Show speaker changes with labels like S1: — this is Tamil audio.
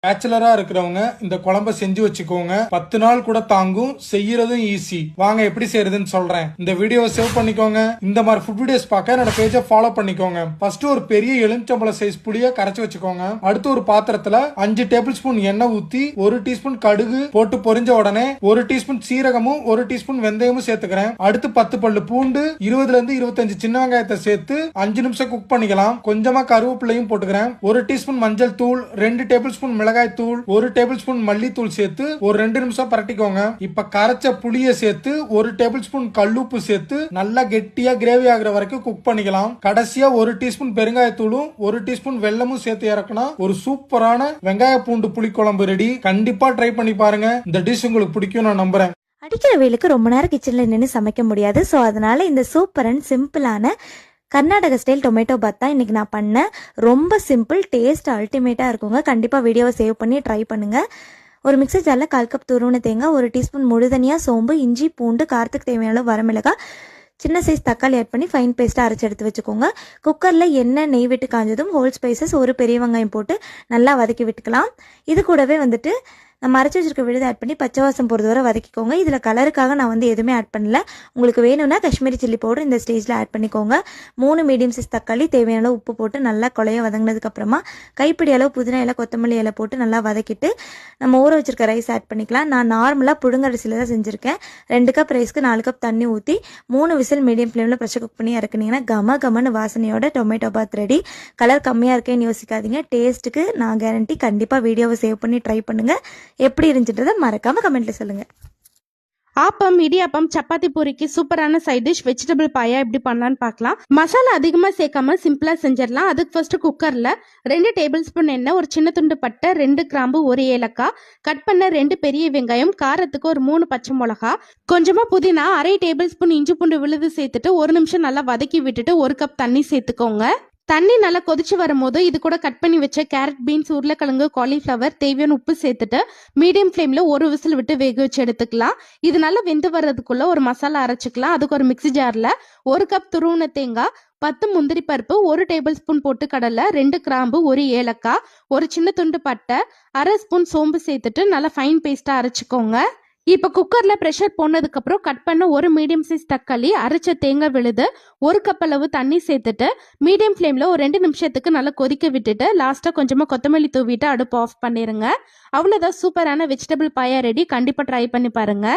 S1: பேச்சுலரா இருக்கிறவங்க இந்த குழம்ப செஞ்சு வச்சுக்கோங்க. 10 நாள் கூட தாங்கும். செய்யறதும் ஈஸி. வாங்க எப்படி செய்யறதுன்னு சொல்றேன். இந்த வீடியோவை சேவ் பண்ணிக்கோங்க. இந்த மாதிரி ஃபுட் வீடியோஸ் பார்க்க என்னோட பேஜை ஃபாலோ பண்ணிக்கோங்க. ஃபர்ஸ்ட் ஒரு பெரிய எலுமிச்சம்பழம் சைஸ் புளிய கரைச்சு வச்சுக்கோங்க. அடுத்து ஒரு பாத்திரத்துல 5 டேபிள் ஸ்பூன் எண்ணெய் ஊத்தி 1 டீஸ்பூன் கடுகு போட்டு பொரிஞ்ச உடனே 1 டீஸ்பூன் சீரகமும் 1 டீஸ்பூன் வெந்தயமும் சேர்த்துக்கிறேன். அடுத்து 10 பல்லு பூண்டு 20 இருந்து 25 சின்ன வெங்காயத்தை சேர்த்து 5 நிமிஷம் குக் பண்ணிக்கலாம். கொஞ்சமா கருவேப்பிலையும் போட்டுக்கிறேன். 1 டீஸ்பூன் மஞ்சள் தூள், 2 டேபிள் ஸ்பூன் மிளகாய் தூள், 1 டேபிள் ஸ்பூன் மல்லித்தூள் சேர்த்து ஒரு 2 நிமிஷம் பரட்டிக்கோங்க. இப்ப கரைச்ச புளிய சேர்த்து 1 டேபிள் ஸ்பூன் கல்லுப்பு சேர்த்து நல்லா கெட்டியா கிரேவி ஆகுற வரைக்கும் குக் பண்ணிக்கலாம். கடைசியா 1 டீஸ்பூன் பெருங்காயத்தூளும் 1 டீஸ்பூன் வெல்லமும் சேர்த்து இறக்கணும். ஒரு சூப்பரான வெங்காய பூண்டு புளிக்குழம்பு ரெடி. கண்டிப்பா ட்ரை பண்ணி பாருங்க. இந்த டிஷ் உங்களுக்கு பிடிக்கும் நான் நம்புறேன்.
S2: அடிக்கிற வெயிலுக்கு ரொம்ப நேரம் கிச்சன்ல நின்று சமைக்க முடியாது. ஸோ அதனால இந்த சூப்பர் அண்ட் சிம்பிளான கர்நாடக ஸ்டைல் டொமேட்டோ பாத் தான் இன்றைக்கி நான் பண்ணேன். ரொம்ப சிம்பிள், டேஸ்ட் அல்டிமேட்டாக இருக்குங்க. கண்டிப்பாக வீடியோவை சேவ் பண்ணி ட்ரை பண்ணுங்கள். ஒரு மிக்சர் ஜாரில் 1/4 கப் துருவன தேங்காய், 1 டீஸ்பூன் முழுதனியா, சோம்பு, இஞ்சி, பூண்டு, காரத்துக்கு தேவையான வரமிளகாய், சின்ன சைஸ் தக்காளி ஆட் பண்ணி ஃபைன் பேஸ்ட்டாக அரைச்சி எடுத்து வச்சுக்கோங்க. குக்கரில் எண்ணெய் நெய் விட்டு காஞ்சதும் ஹோல் ஸ்பைசஸ் 1 பெரிய வெங்காயம் போட்டு நல்லா வதக்கி விட்டுக்கலாம். இது கூடவே நம்ம அரைச்சி வச்சிருக்க விழுது ஆட் பண்ணி பச்சை வாசம் போகிறது வரை வதக்கிக்கோங்க. இதில் கலருக்காக நான் எதுவுமே ஆட் பண்ணல. உங்களுக்கு வேணும்னா காஷ்மீரி சில்லி பவுடர் இந்த ஸ்டேஜில் ஆட் பண்ணிக்கோங்க. 3 மீடியம் சைஸ் தக்காளி, தேவையான அளவு உப்பு போட்டு நல்லா கொலைய வதங்கினதுக்கப்புறமா கைப்பிடி அளவு புதினா இலை, கொத்தமல்லி இலை போட்டு நல்லா வதக்கிட்டு நம்ம ஊற வச்சிருக்க ரைஸ் ஆட் பண்ணிக்கலாம். நான் நார்மலாக புழுங்கரிசியில் தான் செஞ்சுருக்கேன். 2 கப் ரைஸ்க்கு 4 கப் தண்ணி ஊற்றி 3 விசில் மீடியம் ஃப்ளேமில் ப்ரெஷர் குக் பண்ணி இறக்குனீங்கன்னா கமன்னு வாசனையோட டொமேட்டோ பாத் ரெடி. கலர் கம்மியாக இருக்கேன்னு யோசிக்காதீங்க. டேஸ்ட்டுக்கு நான் கேரண்டி. கண்டிப்பாக வீடியோவை சேவ் பண்ணி ட்ரை பண்ணுங்கள். எப்படி இருந்துச்சுன்றதை மறக்காம கமெண்ட்ல சொல்லுங்க.
S3: ஆப்பம், இடியாப்பம், சப்பாத்தி பூரிக்கு சூப்பரான சைட் டிஷ் வெஜிடபிள் பாயா எப்படி பண்ணலான்னு பார்க்கலாம். மசாலா அதிகமா சேர்க்காம சிம்பிளா செஞ்சிடலாம். அதுக்கு ஃபர்ஸ்ட் குக்கர்ல 2 டேபிள் ஸ்பூன் எண்ணெய், ஒரு சின்ன துண்டு பட்டை, 2 கிராம்பு, 1 ஏலக்காய், கட் பண்ண 2 பெரிய வெங்காயம், காரத்துக்கு ஒரு 3 பச்சை மிளகா, கொஞ்சமா புதினா, 1/2 டேபிள் ஸ்பூன் இஞ்சி பூண்டு விழுது சேர்த்துட்டு 1 நிமிஷம் நல்லா வதக்கி விட்டுட்டு 1 கப் தண்ணி சேர்த்துக்கோங்க. தண்ணி நல்லா கொதிச்சு வரும்போது இது கூட கட் பண்ணி வச்ச கேரட், பீன்ஸ், உருளைக்கிழங்கு, காலிஃப்ளவர், தேவையான உப்பு சேர்த்துட்டு மீடியம் ஃப்ளேம்ல 1 விசில் விட்டு வேக வச்சு எடுத்துக்கலாம். இது நல்லா வெந்து வர்றதுக்குள்ள ஒரு மசாலா அரைச்சிக்கலாம். அதுக்கு ஒரு மிக்ஸி ஜார்ல 1 கப் துருவன தேங்காய், 10 முந்திரி பருப்பு, 1 டேபிள் ஸ்பூன் போட்டு கடலை, 2 கிராம்பு, 1 ஏலக்காய், ஒரு சின்ன துண்டு பட்டை, 1/2 ஸ்பூன் சோம்பு சேர்த்துட்டு நல்லா ஃபைன் பேஸ்டா அரைச்சிக்கோங்க. இப்போ குக்கர்ல ப்ரெஷர் போனதுக்கு அப்புறம் கட் பண்ண 1 மீடியம் சைஸ் தக்காளி, அரைச்ச தேங்காய் விழுது, 1 கப் அளவு தண்ணி சேர்த்துட்டு மீடியம் ஃப்ளேம்ல ஒரு 2 நிமிஷத்துக்கு நல்லா கொதிக்க விட்டுட்டு லாஸ்டா கொஞ்சமா கொத்தமல்லி தூவிட்டு அடுப்பு ஆஃப் பண்ணிருங்க. அவ்வளவுதான், சூப்பரான வெஜிடபிள் பாயா ரெடி. கண்டிப்பா ட்ரை பண்ணி பாருங்க.